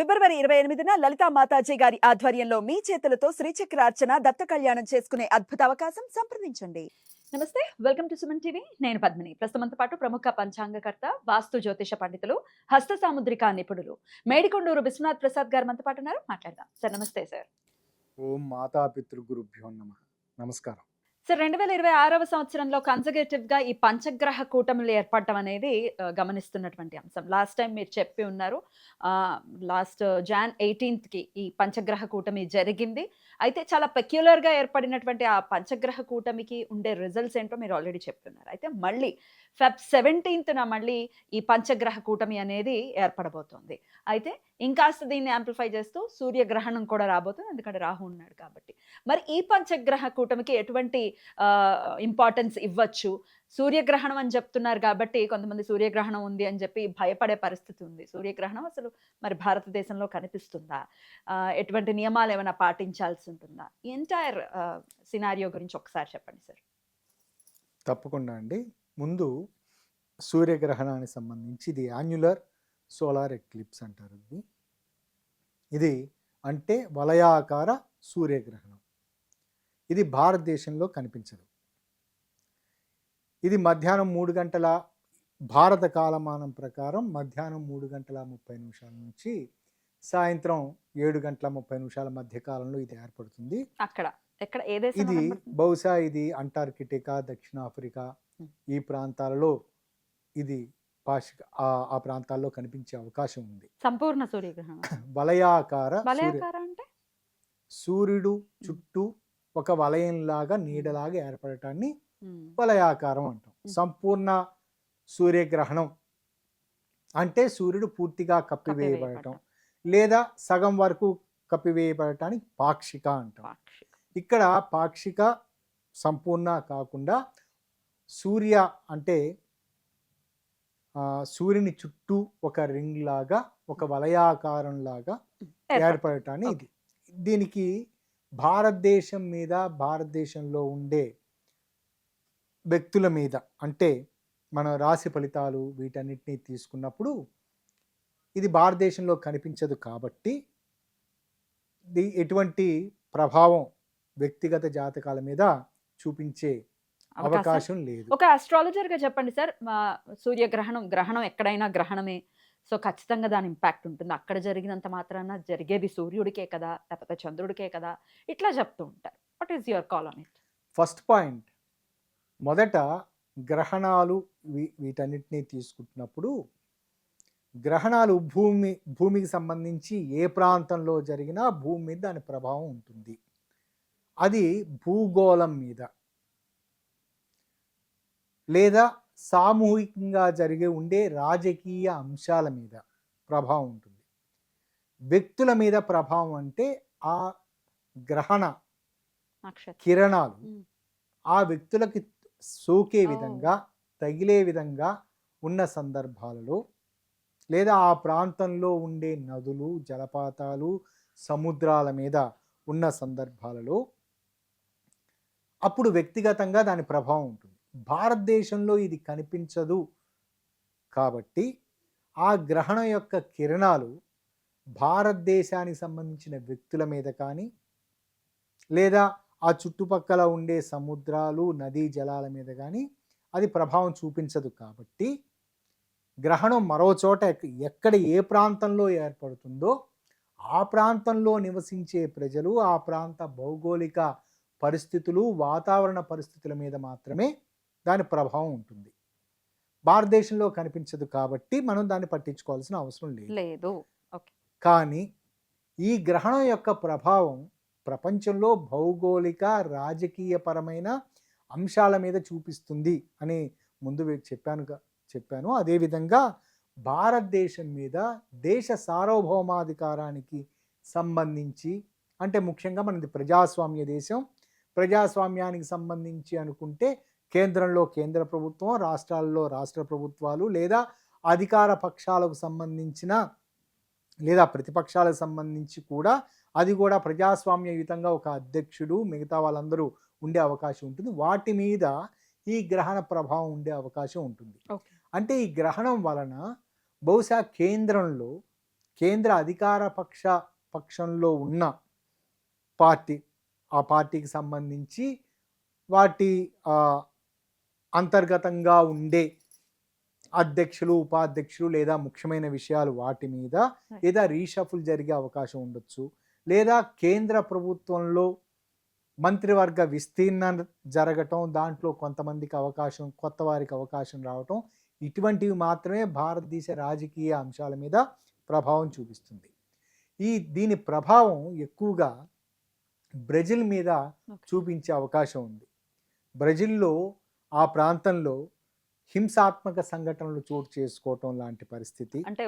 ఫిబ్రవరి 28న లలితా మాతాజీ గారి ఆధ్వర్యంలో మీ చేతులతో శ్రీచక్రార్చన దత్త కళ్యాణం చేసుకునే అద్భుత అవకాశం సంప్రదించండి. నమస్తే, వెల్కమ్ టు సుమన్ టీవీ. నేను పద్మిని. ప్రస్తుతంతో పాటు ప్రముఖ పంచాంగకర్త, వాస్తు జ్యోతిష పండితులు, హస్త సాముద్రిక నిపుణులు మేడికొండూరు విశ్వనాథ్ ప్రసాద్ గారు మనతో పాటు ఉన్నారు. మాట్లాడదాం. సార్ నమస్తే. సార్ ఓం మాతాపితృ గురుభ్యో నమః. నమస్కారం సార్. 2026వ సంవత్సరంలో కన్సర్వేటివ్ గా ఈ పంచగ్రహ కూటములు ఏర్పడటం అనేది గమనిస్తున్నటువంటి అంశం. లాస్ట్ టైం మీరు చెప్పి ఉన్నారు, లాస్ట్ Jan 18th కి ఈ పంచగ్రహ కూటమి జరిగింది. అయితే చాలా పెక్యులర్ గా ఏర్పడినటువంటి ఆ పంచగ్రహ కూటమికి ఉండే రిజల్ట్స్ ఏంటో మీరు ఆల్రెడీ చెప్తున్నారు. అయితే మళ్ళీ Feb 17th మళ్ళీ ఈ పంచగ్రహ కూటమి అనేది ఏర్పడబోతోంది. అయితే ఇంకాస్త దీన్ని యాంప్లిఫై చేస్తూ సూర్యగ్రహణం కూడా రాబోతుంది, ఎందుకంటే రాహు ఉన్నాడు కాబట్టి. మరి ఈ పంచగ్రహ కూటమికి ఎటువంటి ఇంపార్టెన్స్ ఇవ్వచ్చు? సూర్యగ్రహణం అని చెప్తున్నారు కాబట్టి కొంతమంది సూర్యగ్రహణం ఉంది అని చెప్పి భయపడే పరిస్థితి ఉంది. సూర్యగ్రహణం అసలు మరి భారతదేశంలో కనిపిస్తుందా? ఎటువంటి నియమాలు ఏమైనా పాటించాల్సి ఉంటుందా? ఈ ఎంటైర్ సినారియో గురించి ఒకసారి చెప్పండి సార్. తప్పకుండా అండి. ముందు సూర్యగ్రహణానికి సంబంధించి ఇది యాన్యులర్ సోలార్ ఎక్లిప్స్ అంటారు. ఇది అంటే వలయాకార సూర్యగ్రహణం. ఇది భారతదేశంలో కనిపించదు. ఇది మధ్యాహ్నం 3 గంటల భారత కాలమానం ప్రకారం మధ్యాహ్నం 3:30 నుంచి సాయంత్రం 7:30 మధ్య కాలంలో ఇది ఏర్పడుతుంది. అక్కడ ఎక్కడ ఏ దేశంలో ఇది కనబడుతుంది? బహుశా ఇది అంటార్కిటికా, దక్షిణాఫ్రికా ఈ ప్రాంతాలలో ఇది ఆ ప్రాంతాల్లో కనిపించే అవకాశం ఉంది. సంపూర్ణ సూర్యగ్రహణం. వలయాకార వలయాకార అంటే సూర్యుడు చుట్టూ ఒక వలయంలాగా నీడలాగా ఏర్పడటాన్ని వలయాకారం అంటాం. సంపూర్ణ సూర్యగ్రహణం అంటే సూర్యుడు పూర్తిగా కప్పివేయబడటం లేదా సగం వరకు కప్పివేయబడటానికి పాక్షిక అంటాం. ఇక్కడ పాక్షిక సంపూర్ణ కాకుండా సూర్య అంటే సూర్యుని చుట్టూ ఒక రింగ్ లాగా, ఒక వలయాకారం లాగా ఏర్పడటాన్ని ఇది. దీనికి భారతదేశం మీద, భారతదేశంలో ఉండే వ్యక్తుల మీద, అంటే మన రాశి ఫలితాలు వీటన్నిటినీ తీసుకున్నప్పుడు ఇది భారతదేశంలో కనిపించదు కాబట్టి ఎటువంటి ప్రభావం వ్యక్తిగత జాతకాల మీద చూపించే అవకాశం లేదు. ఒక అస్ట్రాలజర్ గా చెప్పండి సార్. గ్రహణం ఎక్కడైనా గ్రహణమే, సో ఖచ్చితంగా దాని ఇంపాక్ట్ ఉంటుంది. అక్కడ జరిగినంత మాత్రాన జరిగేది సూర్యుడికే కదా, లేకపోతే చంద్రుడికే కదా, ఇట్లా చెప్తూ ఉంటారు. What is your call on it? First point, మొదట గ్రహణాలు వీటన్నిటినీ తీసుకుంటున్నప్పుడు గ్రహణాలు భూమికి సంబంధించి ఏ ప్రాంతంలో జరిగినా భూమి మీద దాని ప్రభావం ఉంటుంది. అది భూగోళం మీద లేదా సామూహికంగా ఉండే రాజకీయ అంశాల మీద ప్రభావం ఉంటుంది. వ్యక్తుల మీద ప్రభావం అంటే ఆ గ్రహణ కిరణాలు ఆ వ్యక్తులకి సోకే విధంగా, తగిలే విధంగా ఉన్న సందర్భాలలో లేదా ఆ ప్రాంతంలో ఉండే నదులు, జలపాతాలు, సముద్రాల మీద ఉన్న సందర్భాలలో అప్పుడు వ్యక్తిగతంగా దాని ప్రభావం ఉంటుంది. భారతదేశంలో ఇది కనిపించదు కాబట్టి ఆ గ్రహణం యొక్క కిరణాలు భారతదేశానికి సంబంధించిన వ్యక్తుల మీద కానీ లేదా ఆ చుట్టుపక్కల ఉండే సముద్రాలు, నదీ జలాల మీద కానీ అది ప్రభావం చూపించదు. కాబట్టి గ్రహణం మరో చోట ఎక్కడ ఏ ప్రాంతంలో ఏర్పడుతుందో ఆ ప్రాంతంలో నివసించే ప్రజలు, ఆ ప్రాంత భౌగోళిక పరిస్థితులు, వాతావరణ పరిస్థితుల మీద మాత్రమే దాని ప్రభావం ఉంటుంది. భారతదేశంలో కనిపించదు కాబట్టి మనం దాన్ని పట్టించుకోవాల్సిన అవసరం లేదు. కానీ ఈ గ్రహణం యొక్క ప్రభావం ప్రపంచంలో భౌగోళిక, రాజకీయపరమైన అంశాల మీద చూపిస్తుంది అని ముందు చెప్పాను. అదేవిధంగా భారతదేశం మీద దేశ సార్వభౌమాధికారానికి సంబంధించి, అంటే ముఖ్యంగా మనది ప్రజాస్వామ్య దేశం, ప్రజాస్వామ్యానికి సంబంధించి అనుకుంటే కేంద్రంలో కేంద్ర ప్రభుత్వం, రాష్ట్రాల్లో రాష్ట్ర ప్రభుత్వాలు లేదా అధికార పక్షాలకు సంబంధించిన లేదా ప్రతిపక్షాలకు సంబంధించి కూడా అది కూడా ప్రజాస్వామ్యయుతంగా ఒక అధ్యక్షుడు, మిగతా వాళ్ళందరూ ఉండే అవకాశం ఉంటుంది. వాటి మీద ఈ గ్రహణ ప్రభావం ఉండే అవకాశం ఉంటుంది. అంటే ఈ గ్రహణం వలన బహుశా కేంద్రంలో కేంద్ర అధికార పక్షంలో ఉన్న పార్టీ, ఆ పార్టీకి సంబంధించి వాటి అంతర్గతంగా ఉండే అధ్యక్షులు, ఉపాధ్యక్షులు లేదా ముఖ్యమైన విషయాలు వాటి మీద లేదా రీషఫుల్ జరిగే అవకాశం ఉండొచ్చు. లేదా కేంద్ర ప్రభుత్వంలో మంత్రివర్గ విస్తీర్ణం జరగటం, దాంట్లో కొంతమందికి అవకాశం, కొత్త వారికి అవకాశం రావటం, ఇటువంటివి మాత్రమే భారతదేశ రాజకీయ అంశాల మీద ప్రభావం చూపిస్తుంది. దీని ప్రభావం ఎక్కువగా బ్రెజిల్ మీద చూపించే అవకాశం ఉంది. బ్రెజిల్లో ఆ ప్రాంతంలో హింసాత్మక సంఘటనలు చోటు చేసుకోవటం లాంటి పరిస్థితి, అంటే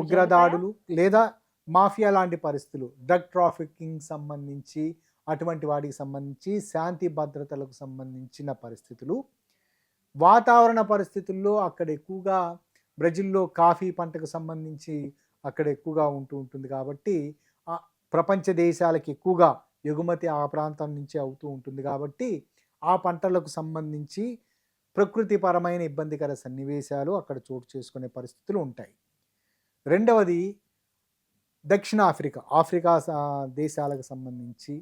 ఉగ్రదాడులు లేదా మాఫియా లాంటి పరిస్థితులు, డ్రగ్ ట్రాఫికింగ్ సంబంధించి అటువంటి వాటికి సంబంధించి శాంతి భద్రతలకు సంబంధించిన పరిస్థితులు, వాతావరణ పరిస్థితుల్లో అక్కడ ఎక్కువగా బ్రెజిల్లో కాఫీ పంటకు సంబంధించి అక్కడ ఎక్కువగా ఉంటుంది కాబట్టి ప్రపంచ దేశాలకు ఎక్కువగా ఎగుమతి ఆ ప్రాంతం నుంచి అవుతూ ఉంటుంది కాబట్టి ఆ పంటలకు సంబంధించి ప్రకృతిపరమైన ఇబ్బందికర సన్నివేశాలు అక్కడ చోటు చేసుకునే పరిస్థితులు ఉంటాయి. రెండవది ఆఫ్రికా దేశాలకు సంబంధించి,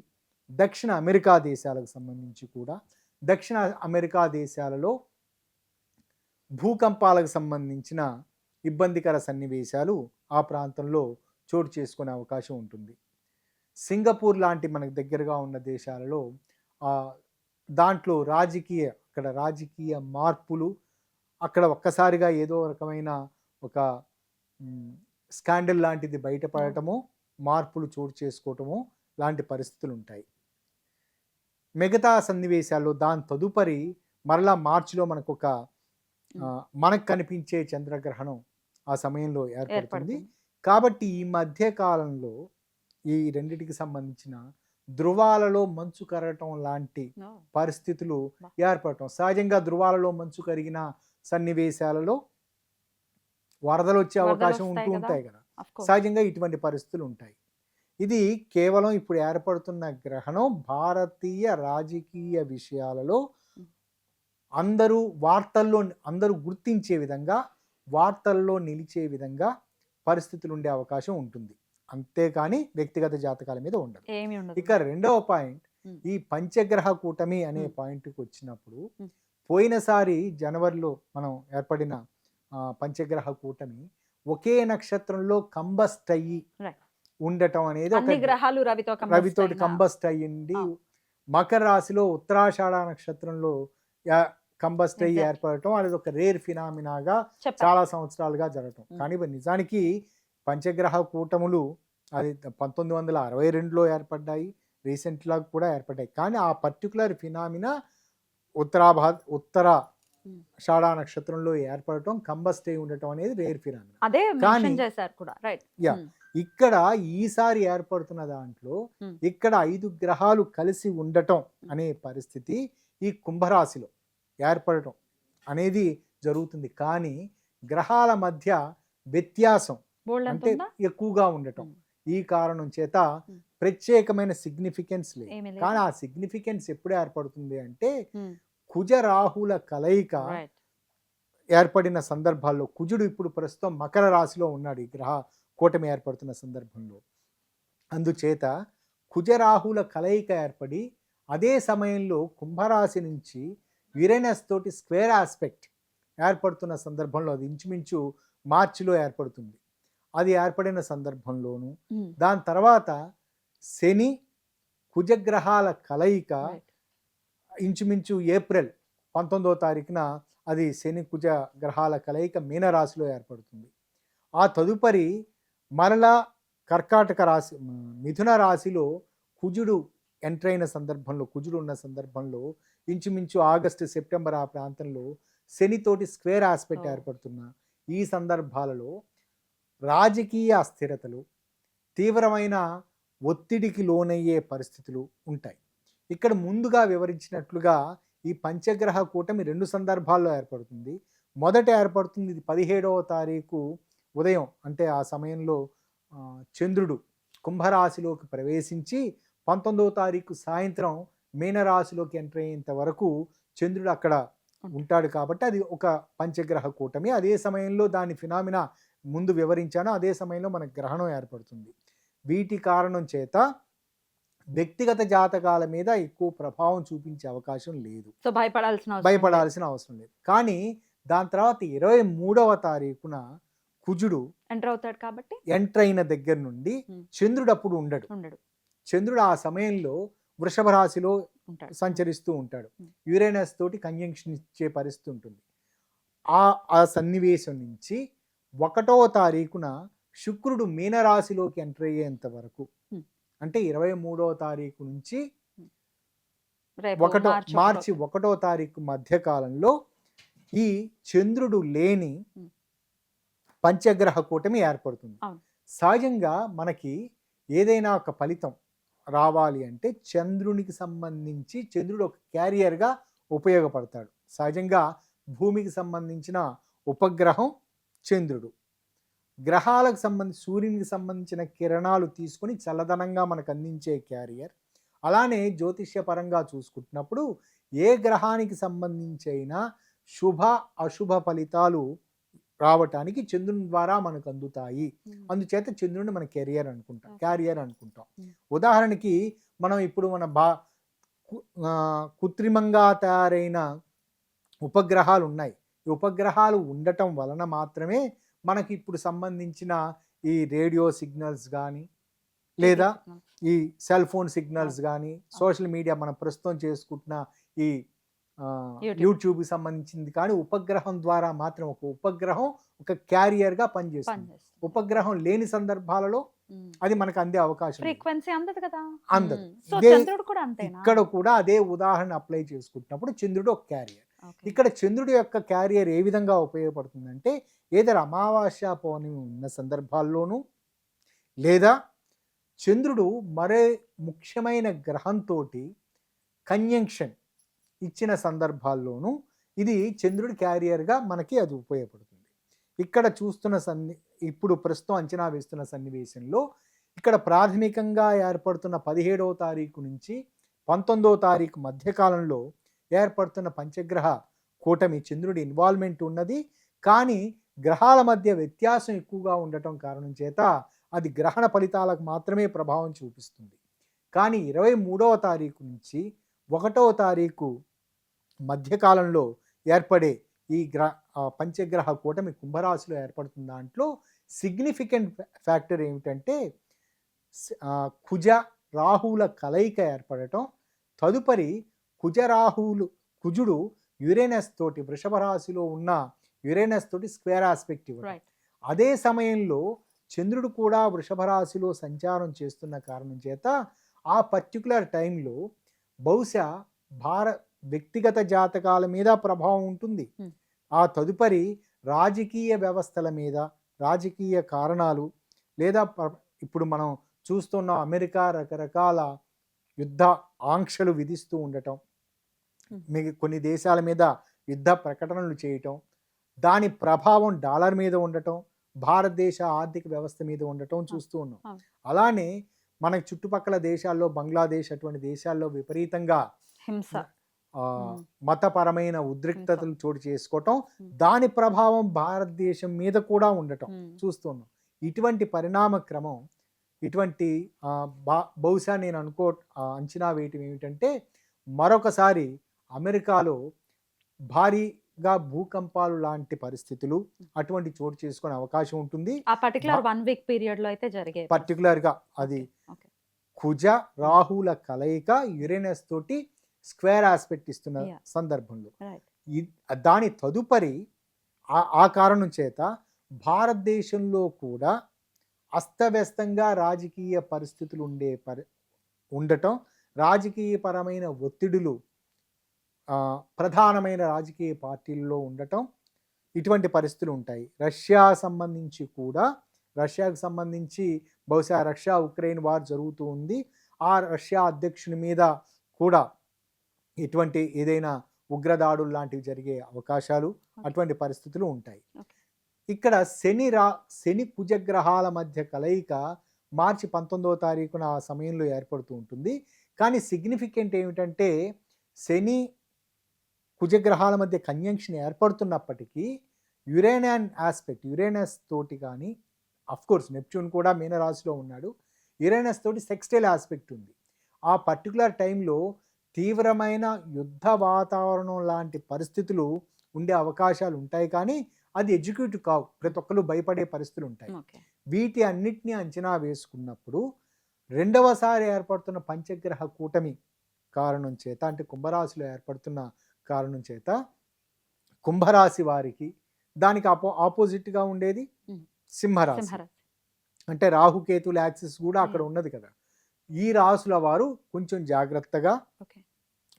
దక్షిణ అమెరికా దేశాలకు సంబంధించి కూడా దక్షిణ అమెరికా దేశాలలో భూకంపాలకు సంబంధించిన ఇబ్బందికర సన్నివేశాలు ఆ ప్రాంతంలో చోటు చేసుకునే అవకాశం ఉంటుంది. సింగపూర్ లాంటి మనకు దగ్గరగా ఉన్న దేశాలలో దాంట్లో రాజకీయ మార్పులు, అక్కడ ఒక్కసారిగా ఏదో రకమైన ఒక స్కాండల్ లాంటిది బయటపడటము, మార్పులు చోటు చేసుకోవటము లాంటి పరిస్థితులు ఉంటాయి. మిగతా సన్నివేశాల్లో దాని తదుపరి మరలా మార్చిలో మనకు కనిపించే చంద్రగ్రహణం ఆ సమయంలో ఏర్పడుతుంది. కాబట్టి ఈ మధ్య కాలంలో ఈ రెండిటికి సంబంధించిన ధృవాలలో మంచు కరగటం లాంటి పరిస్థితులు ఏర్పడటం, సహజంగా ధృవాలలో మంచు కరిగిన సన్నివేశాలలో వరదలు వచ్చే అవకాశం ఉంటాయి కదా, సహజంగా ఇటువంటి పరిస్థితులు ఉంటాయి. ఇది కేవలం ఇప్పుడు ఏర్పడుతున్న గ్రహణం భారతీయ రాజకీయ విషయాలలో అందరూ గుర్తించే విధంగా, వార్తల్లో నిలిచే విధంగా పరిస్థితులు ఉండే అవకాశం ఉంటుంది. అంతేకాని వ్యక్తిగత జాతకాల మీద ఉండదు. ఇక రెండవ పాయింట్, ఈ పంచగ్రహ కూటమి అనే పాయింట్కి వచ్చినప్పుడు, పోయినసారి జనవరిలో మనం ఏర్పడిన పంచగ్రహ కూటమి ఒకే నక్షత్రంలో కంబస్ట్ అయ్యి ఉండటం అనేది రవితోటి కంబస్ట్ అయ్యింది. మకర రాశిలో ఉత్తరాషాఢ నక్షత్రంలో కంబస్ట్ అయ్యి ఏర్పడటం అనేది ఒక రేర్ ఫినామినాగా చాలా సంవత్సరాలుగా జరగటం. కానీ నిజానికి పంచగ్రహ కూటములు అది 1962లో ఏర్పడ్డాయి, రీసెంట్గా కూడా ఏర్పడ్డాయి. కానీ ఆ పర్టికులర్ ఫినామినా ఉత్తరాషాఢ నక్షత్రంలో ఏర్పడటం, కంబస్ట్ అయి ఉండటం అనేది రేర్ ఫినామినా. కానీ ఇక్కడ ఈసారి ఏర్పడుతున్న దాంట్లో ఇక్కడ 5 గ్రహాలు కలిసి ఉండటం అనే పరిస్థితి ఈ కుంభరాశిలో ఏర్పడటం అనేది జరుగుతుంది. కానీ గ్రహాల మధ్య వ్యత్యాసం అంటే ఎక్కువగా ఉండటం, ఈ కారణం చేత ప్రత్యేకమైన సిగ్నిఫికెన్స్ లేదు. కానీ ఆ సిగ్నిఫికెన్స్ ఎప్పుడు ఏర్పడుతుంది అంటే కుజ రాహుల కలయిక ఏర్పడిన సందర్భాల్లో, కుజుడు ఇప్పుడు ప్రస్తుతం మకర రాశిలో ఉన్నాడు ఈ గ్రహ కూటమి ఏర్పడుతున్న సందర్భంలో. అందుచేత కుజరాహుల కలయిక ఏర్పడి అదే సమయంలో కుంభరాశి నుంచి యురేనస్ తోటి స్క్వేర్ ఆస్పెక్ట్ ఏర్పడుతున్న సందర్భంలో, అది ఇంచుమించు మార్చిలో ఏర్పడుతుంది. అది ఏర్పడిన సందర్భంలోను, దాని తర్వాత శని కుజగ్రహాల కలయిక ఇంచుమించు ఏప్రిల్ 19వ తారీఖున అది శని కుజ గ్రహాల కలయిక మీనరాశిలో ఏర్పడుతుంది. ఆ తదుపరి మరలా కర్కాటక రాశి, మిథున రాశిలో కుజుడు ఎంటర్ అయిన సందర్భంలో, కుజుడు ఉన్న సందర్భంలో ఇంచుమించు ఆగస్టు సెప్టెంబర్ ఆ ప్రాంతంలో శనితోటి స్క్వేర్ ఆస్పెక్ట్ ఏర్పడుతున్న ఈ సందర్భాలలో రాజకీయ అస్థిరతలు, తీవ్రమైన ఒత్తిడికి లోనయ్యే పరిస్థితులు ఉంటాయి. ఇక్కడ ముందుగా వివరించినట్లుగా ఈ పంచగ్రహ కూటమి 2 సందర్భాల్లో ఏర్పడుతుంది. మొదట ఏర్పడుతుంది ఇది 17వ తారీఖు ఉదయం, అంటే ఆ సమయంలో చంద్రుడు కుంభరాశిలోకి ప్రవేశించి 19వ తారీఖు సాయంత్రం మీనరాశిలోకి ఎంటర్ అయ్యేంత వరకు చంద్రుడు అక్కడ ఉంటాడు. కాబట్టి అది ఒక పంచగ్రహ కూటమి. అదే సమయంలో దాని ఫినామినా ముందు వివరించానో అదే సమయంలో మనకు గ్రహణం ఏర్పడుతుంది. వీటి కారణం చేత వ్యక్తిగత జాతకాల మీద ఎక్కువ ప్రభావం చూపించే అవకాశం లేదు. సో భయపడాల్సిన అవసరం లేదు. భయపడాల్సిన అవసరం లేదు. కానీ దాని తర్వాత 23వ తారీఖున కుజుడు ఎంటర్ అవుతాడు కాబట్టి ఎంటర్ అయిన దగ్గర నుండి చంద్రుడు అప్పుడు ఉండడు. చంద్రుడు ఆ సమయంలో వృషభ రాశిలో ఉంటాడు. సంచరిస్తూ ఉంటాడు. యురేనస్ తోటి కంజంక్షన్ ఇచ్చే పరిస్థితి ఉంటుంది. ఆ సన్నివేశం నుంచి 1వ తారీఖున శుక్రుడు మీనరాశిలోకి ఎంటర్ అయ్యేంత వరకు, అంటే 23వ తారీఖు నుంచి రేపు మార్చి 1వ తారీఖు మధ్య కాలంలో ఈ చంద్రుడు లేని పంచగ్రహ కూటమి ఏర్పడుతుంది. సహజంగా మనకి ఏదైనా ఒక ఫలితం రావాలి అంటే చంద్రునికి సంబంధించి చంద్రుడు ఒక క్యారియర్గా ఉపయోగపడతాడు. సహజంగా భూమికి సంబంధించిన ఉపగ్రహం చంద్రుడు. గ్రహాలకు సంబంధించి సూర్యునికి సంబంధించిన కిరణాలు తీసుకొని చల్లదనంగా మనకు అందించే క్యారియర్. అలానే జ్యోతిష్యపరంగా చూసుకుంటున్నప్పుడు ఏ గ్రహానికి సంబంధించి అయినా శుభ అశుభ ఫలితాలు రావటానికి చంద్రుని ద్వారా మనకు అందుతాయి. అందుచేత చంద్రుడిని మన క్యారియర్ అనుకుంటాం. ఉదాహరణకి మనం ఇప్పుడు మన కృత్రిమంగా తయారైన ఉపగ్రహాలు ఉన్నాయి. ఈ ఉపగ్రహాలు ఉండటం వలన మాత్రమే మనకి ఇప్పుడు సంబంధించిన ఈ రేడియో సిగ్నల్స్ కానీ లేదా ఈ సెల్ ఫోన్ సిగ్నల్స్ కానీ సోషల్ మీడియా మనం ప్రస్తుతం చేసుకుంటున్న ఈ యూట్యూబ్కి సంబంధించింది కానీ ఉపగ్రహం ద్వారా మాత్రం ఒక ఉపగ్రహం ఒక క్యారియర్గా పనిచేస్తుంది. ఉపగ్రహం లేని సందర్భాలలో అది మనకు అందే అవకాశం అందదు. ఇక్కడ కూడా అదే ఉదాహరణ అప్లై చేసుకుంటున్నప్పుడు చంద్రుడు ఒక క్యారియర్. ఇక్కడ చంద్రుడి యొక్క క్యారియర్ ఏ విధంగా ఉపయోగపడుతుందంటే ఏదో అమావాస్య పౌర్ణమి ఉన్న సందర్భాల్లోనూ లేదా చంద్రుడు మరే ముఖ్యమైన గ్రహంతో కంజంక్షన్ ఇచ్చిన సందర్భాల్లోనూ ఇది చంద్రుడి క్యారియర్గా మనకి అది ఉపయోగపడుతుంది. ఇక్కడ చూస్తున్న ఇప్పుడు ప్రస్తుతం అంచనా వేస్తున్న సన్నివేశంలో ఇక్కడ ప్రాథమికంగా ఏర్పడుతున్న 17వ తారీఖు నుంచి 19వ తారీఖు మధ్యకాలంలో ఏర్పడుతున్న పంచగ్రహ కూటమి చంద్రుడి ఇన్వాల్వ్మెంట్ ఉన్నది. కానీ గ్రహాల మధ్య వ్యత్యాసం ఎక్కువగా ఉండటం కారణం చేత అది గ్రహణ ఫలితాలకు మాత్రమే ప్రభావం చూపిస్తుంది. కానీ 23వ తారీఖు నుంచి 1వ తారీఖు మధ్యకాలంలో ఏర్పడే ఈ పంచగ్రహ కూటమి కుంభరాశిలో ఏర్పడుతున్న దాంట్లో సిగ్నిఫికెంట్ ఫ్యాక్టర్ ఏమిటంటే కుజ రాహువుల కలయిక ఏర్పడటం. తదుపరి కుజుడు యురేనస్ తోటి వృషభ రాశిలో ఉన్న యురేనస్ తోటి స్క్వేర్ ఆస్పెక్ట్ ఇవ్వడం. అదే సమయంలో చంద్రుడు కూడా వృషభ రాశిలో సంచారం చేస్తున్న కారణం చేత ఆ పర్టికులర్ టైంలో బహుశా వ్యక్తిగత జాతకాల మీద ప్రభావం ఉంటుంది. ఆ తదుపరి రాజకీయ వ్యవస్థల మీద రాజకీయ కారణాలు లేదా ఇప్పుడు మనం చూస్తున్న అమెరికా రకరకాల యుద్ధ ఆంక్షలు విధిస్తూ ఉండటం, కొన్ని దేశాల మీద యుద్ధ ప్రకటనలు చేయటం, దాని ప్రభావం డాలర్ మీద ఉండటం, భారతదేశ ఆర్థిక వ్యవస్థ మీద ఉండటం చూస్తూ ఉన్నాం. అలానే మనకి చుట్టుపక్కల దేశాల్లో బంగ్లాదేశ్ అటువంటి దేశాల్లో విపరీతంగా హింస, మతపరమైన ఉద్రిక్తతలు చోటు చేసుకోవటం, దాని ప్రభావం భారతదేశం మీద కూడా ఉండటం చూస్తున్నాం. ఇటువంటి పరిణామ క్రమం ఇటువంటి బహుశా నేను అంచనా వేయటం ఏమిటంటే మరొకసారి అమెరికాలో భారీగా భూకంపాలు లాంటి పరిస్థితులు అటువంటి చోటు చేసుకునే అవకాశం ఉంటుంది. ఆ పర్టికులర్ 1 వీక్ పీరియడ్ లో అయితే జరిగే పర్టికులర్గా అది కుజ రాహుల కలయిక యురేనస్ తోటి స్క్వేర్ ఆస్పెక్ట్ ఇస్తున్న సందర్భంలో దాని తదుపరి ఆ కారణం చేత భారతదేశంలో కూడా అస్తవ్యస్తంగా రాజకీయ పరిస్థితులు ఉండటం, రాజకీయపరమైన ఒత్తిడులు ప్రధానమైన రాజకీయ పార్టీల్లో ఉండటం, ఇటువంటి పరిస్థితులు ఉంటాయి. రష్యాకు సంబంధించి బహుశా రష్యా ఉక్రెయిన్ వార్ జరుగుతూ ఉంది. ఆ రష్యా అధ్యక్షుని మీద కూడా ఇటువంటి ఏదైనా ఉగ్రదాడులు లాంటివి జరిగే అవకాశాలు అటువంటి పరిస్థితులు ఉంటాయి. ఇక్కడ శని కుజగ్రహాల మధ్య కలయిక మార్చి 19వ తారీఖున ఆ సమయంలో ఏర్పడుతూ ఉంటుంది. కానీ సిగ్నిఫికెంట్ ఏమిటంటే శని కుజగ్రహాల మధ్య కంజంక్షన్ ఏర్పడుతున్నప్పటికీ యురేనియన్ ఆస్పెక్ట్, యురేనస్ తోటి కానీ, అఫ్ కోర్స్ నెప్ట్యూన్ కూడా మీనరాశిలో ఉన్నాడు, యురేనస్ తోటి సెక్స్టైల్ ఆస్పెక్ట్ ఉంది. ఆ పర్టికులర్ టైంలో తీవ్రమైన యుద్ధ వాతావరణం లాంటి పరిస్థితులు ఉండే అవకాశాలు ఉంటాయి, కానీ అది ఎగ్జిక్యూటివ్ కావు, ప్రతి ఒక్కరు భయపడే పరిస్థితులు ఉంటాయి. ఓకే. వీటి అన్నిటిని అంచనా వేసుకున్నప్పుడు రెండవసారి ఏర్పడుతున్న పంచగ్రహ కూటమి కారణం చేత, అంటే కుంభరాశిలో ఏర్పడుతున్న కారణం చేత, కుంభరాశి వారికి దానికి ఆపోజిట్గా ఉండేది ఉమ్. సింహరాశి, సింహరాశి. అంటే రాహుకేతుల యాక్సిస్ కూడా అక్కడ ఉన్నది కదా. ఈ రాసుల వారు కొంచెం జాగ్రత్తగా ఓకే.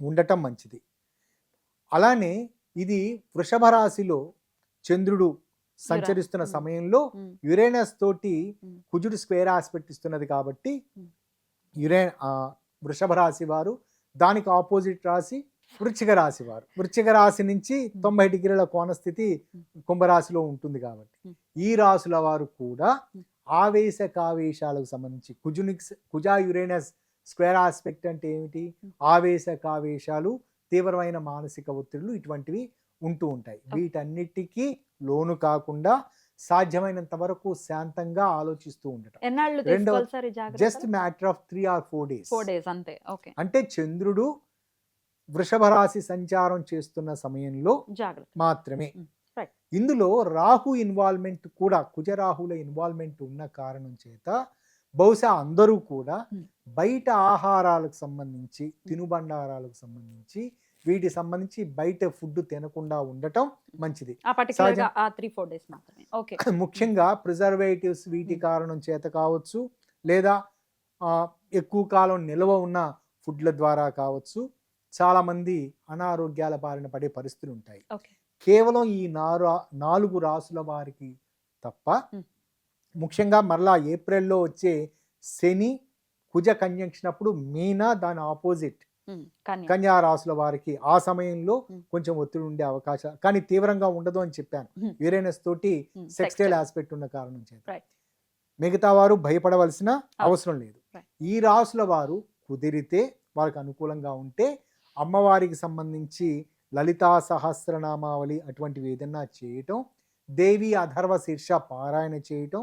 ఉండటం మంచిది. అలానే ఇది వృషభ రాశిలో చంద్రుడు సంచరిస్తున్న ఉమ్. సమయంలో ఉమ్. యురేనస్ తోటి ఉమ్. కుజుడు స్క్వేర్ ఆస్పెక్ట్ ఇస్తున్నది కాబట్టి ఉమ్. వృషభ రాశి వారు, దానికి ఆపోజిట్ రాశి వృశ్చిక రాశి వారు. వృశ్చిక రాశి నుంచి 90 డిగ్రీల కోణస్థితి కుంభరాశిలో ఉంటుంది కాబట్టి ఈ రాశుల వారు కూడా ఆవేశ కావేశాలకు సంబంధించి కుజా యురేనస్ స్క్వేర్ ఆస్పెక్ట్ అంటే ఏమిటి, ఆవేశ కావేశాలు, తీవ్రమైన మానసిక ఒత్తిడులు ఇటువంటివి ఉంటూ ఉంటాయి. వీటన్నిటికీ లోను కాకుండా సాధ్యమైనంత వరకు శాంతంగా ఆలోచిస్తూ ఉండటం. ఎన్నాళ్ళు రెండవ తీసుకోవాలి సార్ ఈ జాగ్రత్తలు? Just matter of 3 or 4 days. 4 days అంతే. ఓకే. అంటే చంద్రుడు వృషభ రాశి సంచారం చేస్తున్న సమయంలో జాగ్రత్త మాత్రమే. రైట్. ఇందులో రాహు ఇన్వాల్వ్మెంట్ కూడా, కుజరాహుల ఇన్వాల్వ్మెంట్ ఉన్న కారణం చేత బహుశా అందరూ కూడా బయట ఆహారాలకు సంబంధించి, తినుబండారాలకు సంబంధించి, వీటికి సంబంధించి బయట ఫుడ్ తినకుండా ఉండటం మంచిది. ఆ పర్టిక్యులర్ గా ఆ 3-4 days మాత్రమే. ఓకే. ముఖ్యంగా ప్రిజర్వేటివ్స్ వీటి కారణం చేత కావచ్చు, లేదా ఎక్కువ కాలం నిల్వ ఉన్న ఫుడ్ల ద్వారా కావచ్చు, చాలామంది అనారోగ్యాల బారిన పడే పరిస్థితులు ఉంటాయి. ఓకే. కేవలం ఈ 4 రాసుల వారికి తప్ప, ముఖ్యంగా మరలా ఏప్రిల్లో వచ్చే శని కుజ కంజంక్షన్ అప్పుడు మీన, దాని ఆపోజిట్ కన్యా రాసుల వారికి ఆ సమయంలో కొంచెం ఒత్తిడి ఉండే అవకాశం, కానీ తీవ్రంగా ఉండదు అని చెప్పాను, యురేనస్ తోటి సెక్స్టైల్ ఆస్పెక్ట్ ఉన్న కారణం చేత. మిగతా వారు భయపడవలసిన అవసరం లేదు. ఈ రాసుల వారు కుదిరితే, వారికి అనుకూలంగా ఉంటే, అమ్మవారికి సంబంధించి లలితా సహస్రనామావళి అటువంటివి ఏదన్నా చేయటం, దేవి అథర్వ శీర్ష పారాయణ చేయటం,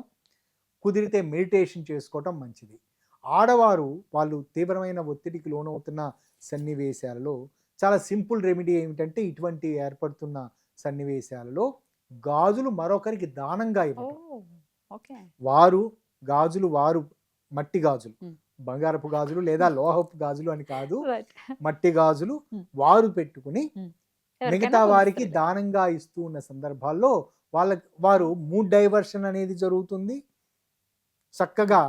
కుదిరితే మెడిటేషన్ చేసుకోవటం మంచిది. ఆడవారు వాళ్ళు తీవ్రమైన ఒత్తిడికి లోనవుతున్న సన్నివేశాలలో చాలా సింపుల్ రెమెడీ ఏమిటంటే, ఇటువంటి ఏర్పడుతున్న సన్నివేశాలలో గాజులు మరొకరికి దానంగా ఇవ్వటం. వారు మట్టి గాజులు, బంగారపు గాజులు లేదా లోహపు గాజులు అని కాదు, మట్టి గాజులు వారు పెట్టుకుని మిగతా వారికి దానంగా ఇస్తూ ఉన్న సందర్భాల్లో వారు మూడ్ డైవర్షన్ అనేది జరుగుతుంది, చక్కగా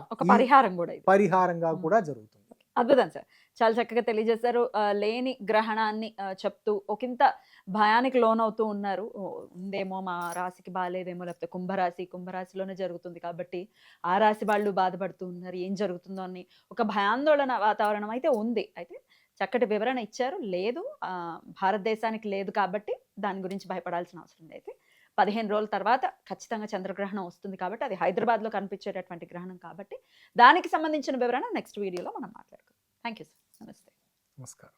పరిహారంగా కూడా జరుగుతుంది. అద్భుతం సార్, చాలా చక్కగా తెలియజేశారు. లేని గ్రహణాన్ని చెప్తూ ఒకంత భయానికి లోనవుతూ ఉన్నారు. ఉందేమో మా రాశికి బాగాలేదేమో, లేకపోతే కుంభరాశిలోనే జరుగుతుంది కాబట్టి ఆ రాశి వాళ్ళు బాధపడుతూ ఉన్నారు, ఏం జరుగుతుందో అని ఒక భయాందోళన వాతావరణం అయితే ఉంది. అయితే చక్కటి వివరణ ఇచ్చారు. లేదు, భారతదేశానికి లేదు కాబట్టి దాని గురించి భయపడాల్సిన అవసరం లేదు. అయితే 15 రోజుల తర్వాత ఖచ్చితంగా చంద్రగ్రహణం వస్తుంది కాబట్టి, అది హైదరాబాద్లో కనిపించేటటువంటి గ్రహణం కాబట్టి దానికి సంబంధించిన వివరణ నెక్స్ట్ వీడియోలో మనం మాట్లాడుకుందాం. Thank you sir. నమస్తే. నమస్కారం.